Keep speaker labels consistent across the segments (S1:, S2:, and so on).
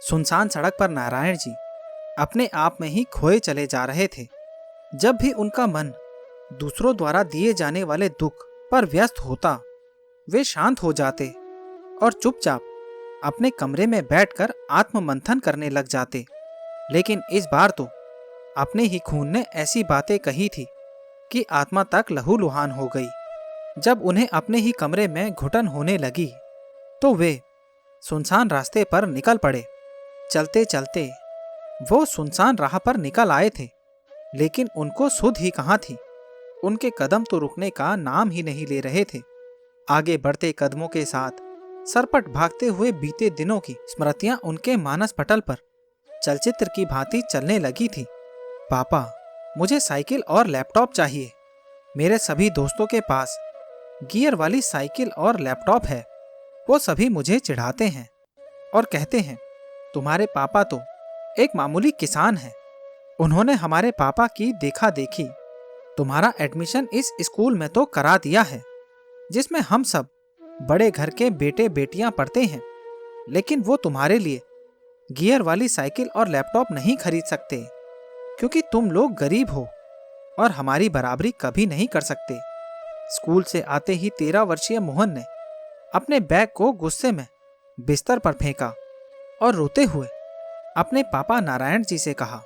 S1: सुनसान सड़क पर नारायण जी अपने आप में ही खोए चले जा रहे थे। जब भी उनका मन दूसरों द्वारा दिए जाने वाले दुख पर व्यस्त होता, वे शांत हो जाते और चुपचाप अपने कमरे में बैठकर आत्ममंथन करने लग जाते। लेकिन इस बार तो अपने ही खून ने ऐसी बातें कही थी कि आत्मा तक लहूलुहान हो गई। जब उन्हें अपने ही कमरे में घुटन होने लगी तो वे सुनसान रास्ते पर निकल पड़े। चलते चलते वो सुनसान राह पर निकल आए थे, लेकिन उनको सुध ही कहाँ थी। उनके कदम तो रुकने का नाम ही नहीं ले रहे थे। आगे बढ़ते कदमों के साथ सरपट भागते हुए बीते दिनों की स्मृतियां उनके मानस पटल पर चलचित्र की भांति चलने लगी थी। पापा, मुझे साइकिल और लैपटॉप चाहिए। मेरे सभी दोस्तों के पास गियर वाली साइकिल और लैपटॉप है। वो सभी मुझे चिढ़ाते हैं और कहते हैं, तुम्हारे पापा तो एक मामूली किसान हैं। उन्होंने हमारे पापा की देखा देखी तुम्हारा एडमिशन इस स्कूल में तो करा दिया है जिसमें हम सब बड़े घर के बेटे बेटियां पढ़ते हैं, लेकिन वो तुम्हारे लिए गियर वाली साइकिल और लैपटॉप नहीं खरीद सकते क्योंकि तुम लोग गरीब हो और हमारी बराबरी कभी नहीं कर सकते। स्कूल से आते ही 13 वर्षीय मोहन ने अपने बैग को गुस्से में बिस्तर पर फेंका और रोते हुए अपने पापा नारायण जी से कहा,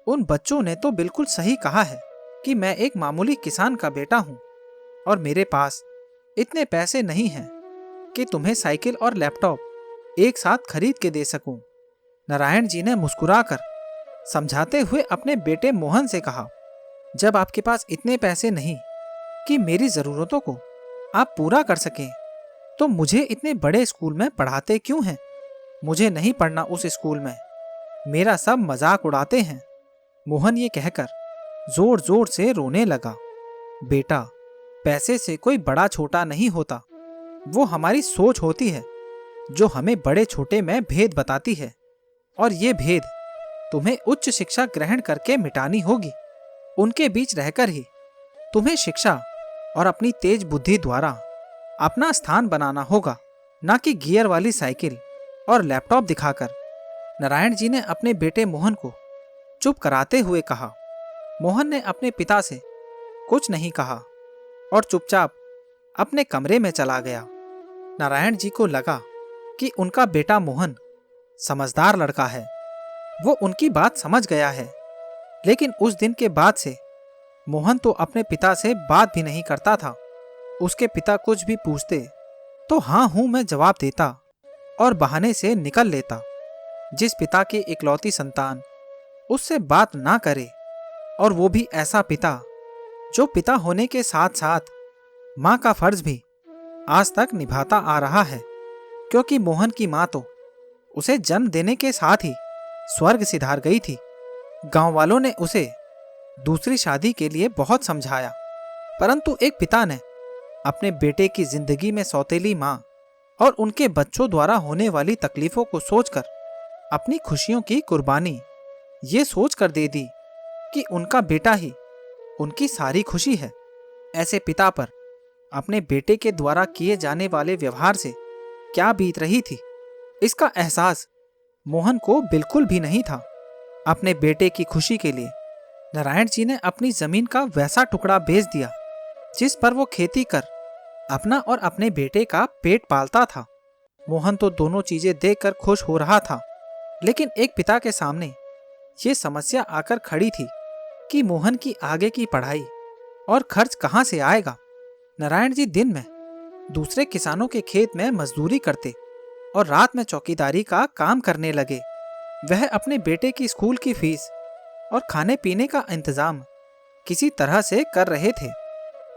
S1: उन बच्चों ने तो बिल्कुल सही कहा है कि मैं एक मामूली किसान का बेटा हूं और मेरे पास इतने पैसे नहीं हैं कि तुम्हें साइकिल और लैपटॉप एक साथ खरीद के दे सकूं। नारायण जी ने मुस्कुराकर समझाते हुए अपने बेटे मोहन से कहा, जब आपके पास इतने पैसे नहीं कि मेरी जरूरतों को आप पूरा कर सकें, तो मुझे इतने बड़े स्कूल में पढ़ाते क्यों हैं? मुझे नहीं पढ़ना उस स्कूल में, मेरा सब मजाक उड़ाते हैं। मोहन ये कहकर जोर जोर से रोने लगा। बेटा, पैसे से कोई बड़ा छोटा नहीं होता, वो हमारी सोच होती है जो हमें बड़े छोटे में भेद बताती है, और ये भेद तुम्हें उच्च शिक्षा ग्रहण करके मिटानी होगी। उनके बीच रहकर ही तुम्हें शिक्षा और अपनी तेज बुद्धि द्वारा अपना स्थान बनाना होगा, ना कि गियर वाली साइकिल और लैपटॉप दिखाकर। नारायण जी ने अपने बेटे मोहन को चुप कराते हुए कहा। मोहन ने अपने पिता से कुछ नहीं कहा और चुपचाप अपने कमरे में चला गया। नारायण जी को लगा कि उनका बेटा मोहन समझदार लड़का है, वो उनकी बात समझ गया है। लेकिन उस दिन के बाद से मोहन तो अपने पिता से बात भी नहीं करता था। उसके पिता कुछ भी पूछते तो हाँ हूं मैं जवाब देता और बहाने से निकल लेता। जिस पिता की इकलौती संतान उससे बात ना करे, और वो भी ऐसा पिता जो पिता होने के साथ साथ माँ का फर्ज भी आज तक निभाता आ रहा है, क्योंकि मोहन की माँ तो उसे जन्म देने के साथ ही स्वर्ग सिधार गई थी। गांव वालों ने उसे दूसरी शादी के लिए बहुत समझाया, परंतु एक पिता ने अपने बेटे की जिंदगी में सौतेली माँ और उनके बच्चों द्वारा होने वाली तकलीफों को सोचकर अपनी खुशियों की कुर्बानी ये सोच कर दे दी कि उनका बेटा ही उनकी सारी खुशी है। ऐसे पिता पर अपने बेटे के द्वारा किए जाने वाले व्यवहार से क्या बीत रही थी, इसका एहसास मोहन को बिल्कुल भी नहीं था। अपने बेटे की खुशी के लिए नारायण जी ने अपनी जमीन का वैसा टुकड़ा बेच दिया जिस पर वो खेती कर अपना और अपने बेटे का पेट पालता था। मोहन तो दोनों चीजें देखकर खुश हो रहा था, लेकिन एक पिता के सामने ये समस्या आकर खड़ी थी कि मोहन की आगे की पढ़ाई और खर्च कहाँ से आएगा। नारायण जी दिन में दूसरे किसानों के खेत में मजदूरी करते और रात में चौकीदारी का काम करने लगे। वह अपने बेटे की स्कूल की फीस और खाने पीने का इंतजाम किसी तरह से कर रहे थे।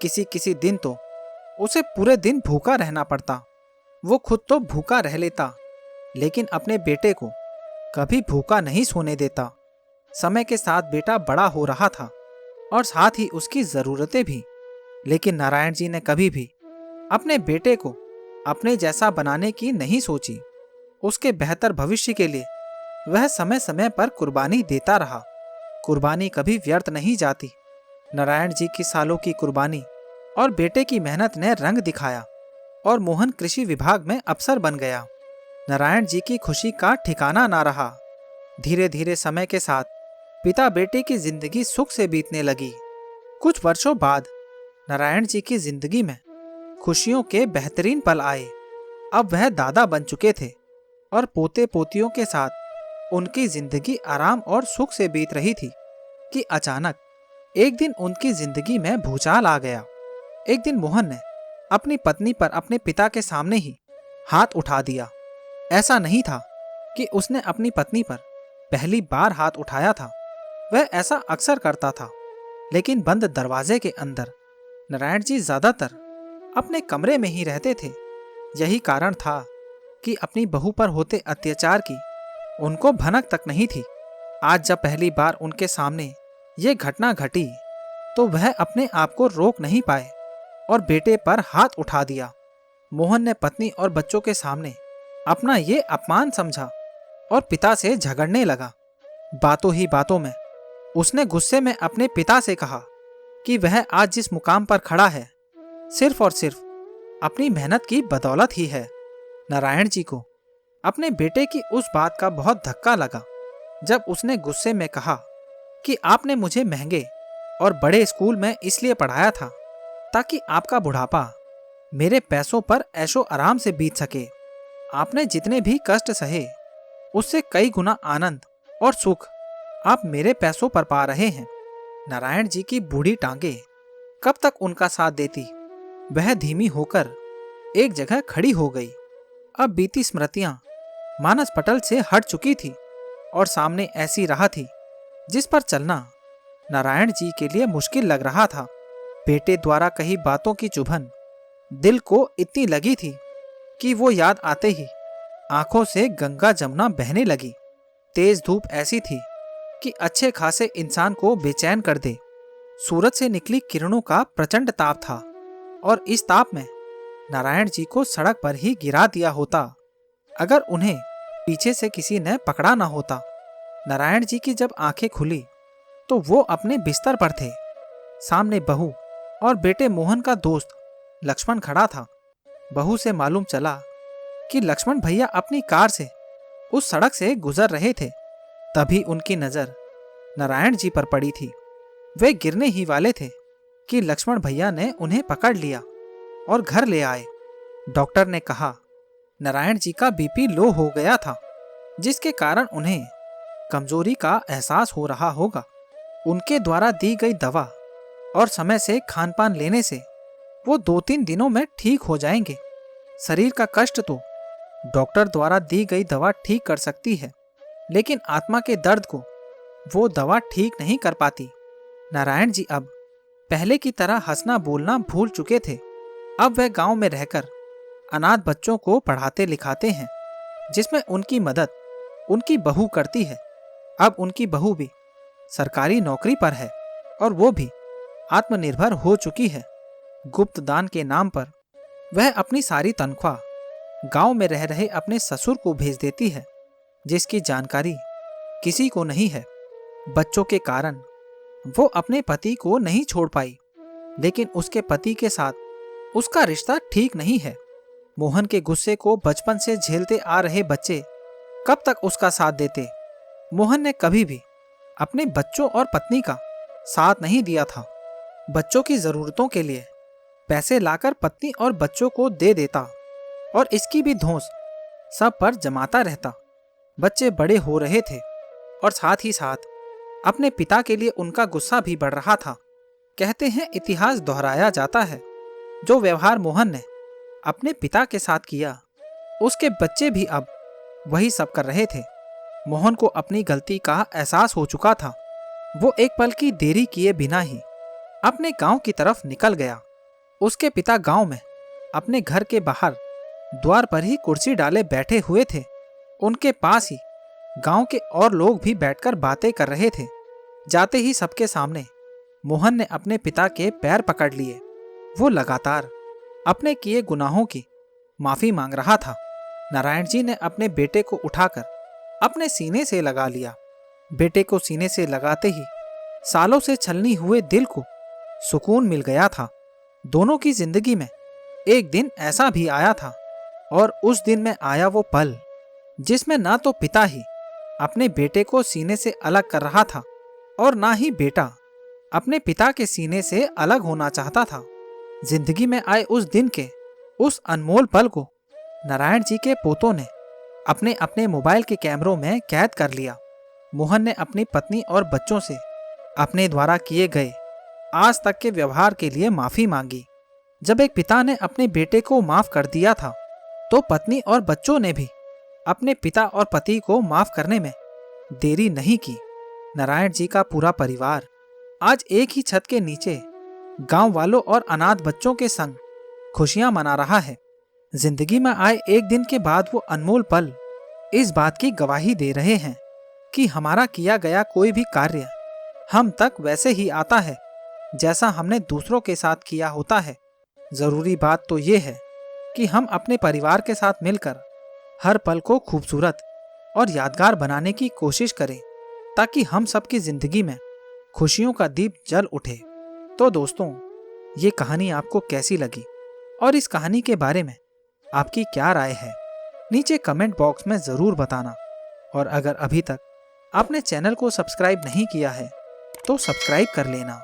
S1: किसी किसी दिन तो उसे पूरे दिन भूखा रहना पड़ता। वो खुद तो भूखा रह लेता, लेकिन अपने बेटे को कभी भूखा नहीं सोने देता। समय के साथ बेटा बड़ा हो रहा था और साथ ही उसकी जरूरतें भी, लेकिन नारायण जी ने कभी भी अपने बेटे को अपने जैसा बनाने की नहीं सोची। उसके बेहतर भविष्य के लिए वह समय समय पर कुर्बानी देता रहा। कुर्बानी कभी व्यर्थ नहीं जाती। नारायण जी की सालों की कुर्बानी और बेटे की मेहनत ने रंग दिखाया और मोहन कृषि विभाग में अफसर बन गया। नारायण जी की खुशी का ठिकाना ना रहा। धीरे धीरे समय के साथ पिता बेटे की जिंदगी सुख से बीतने लगी। कुछ वर्षों बाद नारायण जी की जिंदगी में खुशियों के बेहतरीन पल आए। अब वह दादा बन चुके थे और पोते पोतियों के साथ उनकी जिंदगी आराम और सुख से बीत रही थी कि अचानक एक दिन उनकी जिंदगी में भूचाल आ गया। एक दिन मोहन ने अपनी पत्नी पर अपने पिता के सामने ही हाथ उठा दिया। ऐसा नहीं था कि उसने अपनी पत्नी पर पहली बार हाथ उठाया था, वह ऐसा अक्सर करता था, लेकिन बंद दरवाजे के अंदर नारायण जी ज्यादातर अपने कमरे में ही रहते थे। यही कारण था कि अपनी बहू पर होते अत्याचार की उनको भनक तक नहीं थी। आज जब पहली बार उनके सामने ये घटना घटी तो वह अपने आप को रोक नहीं पाए और बेटे पर हाथ उठा दिया। मोहन ने पत्नी और बच्चों के सामने अपना ये अपमान समझा और पिता से झगड़ने लगा। बातों ही बातों में उसने गुस्से में अपने पिता से कहा कि वह आज जिस मुकाम पर खड़ा है सिर्फ और सिर्फ अपनी मेहनत की बदौलत ही है। नारायण जी को अपने बेटे की उस बात का बहुत धक्का लगा जब उसने गुस्से में कहा कि आपने मुझे महंगे और बड़े स्कूल में इसलिए पढ़ाया था ताकि आपका बुढ़ापा मेरे पैसों पर ऐशो आराम से बीत सके। आपने जितने भी कष्ट सहे उससे कई गुना आनंद और सुख आप मेरे पैसों पर पा रहे हैं। नारायण जी की बूढ़ी टांगे कब तक उनका साथ देती। वह धीमी होकर एक जगह खड़ी हो गई। अब बीती स्मृतियां मानस पटल से हट चुकी थी और सामने ऐसी राह थी जिस पर चलना नारायण जी के लिए मुश्किल लग रहा था। बेटे द्वारा कही बातों की चुभन दिल को इतनी लगी थी कि वो याद आते ही आंखों से गंगा जमुना बहने लगी। तेज धूप ऐसी थी कि अच्छे खासे इंसान को बेचैन कर दे। सूरज से निकली किरणों का प्रचंड ताप था और इस ताप में नारायण जी को सड़क पर ही गिरा दिया होता अगर उन्हें पीछे से किसी ने पकड़ा ना होता। नारायण जी की जब आंखें खुली तो वो अपने बिस्तर पर थे। सामने बहू और बेटे मोहन का दोस्त लक्ष्मण खड़ा था। बहू से मालूम चला कि लक्ष्मण भैया अपनी कार से उस सड़क से गुजर रहे थे। तभी उनकी नजर नारायण जी पर पड़ी थी। वे गिरने ही वाले थे कि लक्ष्मण भैया ने उन्हें पकड़ लिया और घर ले आए। डॉक्टर ने कहा नारायण जी का बीपी लो हो गया था जिसके कारण उन्हें कमजोरी का एहसास हो रहा होगा। उनके द्वारा दी गई दवा और समय से खान पान लेने से वो 2-3 दिनों में ठीक हो जाएंगे। शरीर का कष्ट तो डॉक्टर द्वारा दी गई दवा ठीक कर सकती है, लेकिन आत्मा के दर्द को वो दवा ठीक नहीं कर पाती। नारायण जी अब पहले की तरह हंसना बोलना भूल चुके थे। अब वह गांव में रहकर अनाथ बच्चों को पढ़ाते लिखाते हैं, जिसमें उनकी मदद उनकी बहू करती है। अब उनकी बहू भी सरकारी नौकरी पर है और वो भी आत्मनिर्भर हो चुकी है। गुप्त दान के नाम पर वह अपनी सारी तनख्वाह गांव में रह रहे अपने ससुर को भेज देती है, जिसकी जानकारी किसी को नहीं है। बच्चों के कारण वो अपने पति को नहीं छोड़ पाई, लेकिन उसके पति के साथ उसका रिश्ता ठीक नहीं है। मोहन के गुस्से को बचपन से झेलते आ रहे बच्चे कब तक उसका साथ देते। मोहन ने कभी भी अपने बच्चों और पत्नी का साथ नहीं दिया था। बच्चों की जरूरतों के लिए पैसे लाकर पत्नी और बच्चों को दे देता और इसकी भी धौंस सब पर जमाता रहता। बच्चे बड़े हो रहे थे और साथ ही साथ अपने पिता के लिए उनका गुस्सा भी बढ़ रहा था। कहते हैं इतिहास दोहराया जाता है। जो व्यवहार मोहन ने अपने पिता के साथ किया, उसके बच्चे भी अब वही सब कर रहे थे। मोहन को अपनी गलती का एहसास हो चुका था। वो एक पल की देरी किए बिना ही अपने गांव की तरफ निकल गया। उसके पिता गांव में अपने घर के बाहर द्वार पर ही कुर्सी डाले बैठे हुए थे। उनके पास ही गांव के और लोग भी बैठकर बातें कर रहे थे। जाते ही सबके सामने मोहन ने अपने पिता के पैर पकड़ लिए। वो लगातार अपने किए गुनाहों की माफी मांग रहा था। नारायण जी ने अपने बेटे को उठाकर अपने सीने से लगा लिया। बेटे को सीने से लगाते ही सालों से छलनी हुए दिल को सुकून मिल गया था। दोनों की जिंदगी में एक दिन ऐसा भी आया था और उस दिन में आया वो पल जिसमें ना तो पिता ही अपने बेटे को सीने से अलग कर रहा था और ना ही बेटा अपने पिता के सीने से अलग होना चाहता था। जिंदगी में आए उस दिन के उस अनमोल पल को नारायण जी के पोतों ने अपने अपने मोबाइल के कैमरों में कैद कर लिया। मोहन ने अपनी पत्नी और बच्चों से अपने द्वारा किए गए आज तक के व्यवहार के लिए माफी मांगी। जब एक पिता ने अपने बेटे को माफ कर दिया था तो पत्नी और बच्चों ने भी अपने पिता और पति को माफ करने में देरी नहीं की। नारायण जी का पूरा परिवार आज एक ही छत के नीचे गांव वालों और अनाथ बच्चों के संग खुशियां मना रहा है। जिंदगी में आए एक दिन के बाद वो अनमोल पल इस बात की गवाही दे रहे हैं कि हमारा किया गया कोई भी कार्य हम तक वैसे ही आता है जैसा हमने दूसरों के साथ किया होता है। जरूरी बात तो ये है कि हम अपने परिवार के साथ मिलकर हर पल को खूबसूरत और यादगार बनाने की कोशिश करें ताकि हम सबकी जिंदगी में खुशियों का दीप जल उठे। तो दोस्तों, ये कहानी आपको कैसी लगी और इस कहानी के बारे में आपकी क्या राय है, नीचे कमेंट बॉक्स में ज़रूर बताना। और अगर अभी तक आपने चैनल को सब्सक्राइब नहीं किया है तो सब्सक्राइब कर लेना।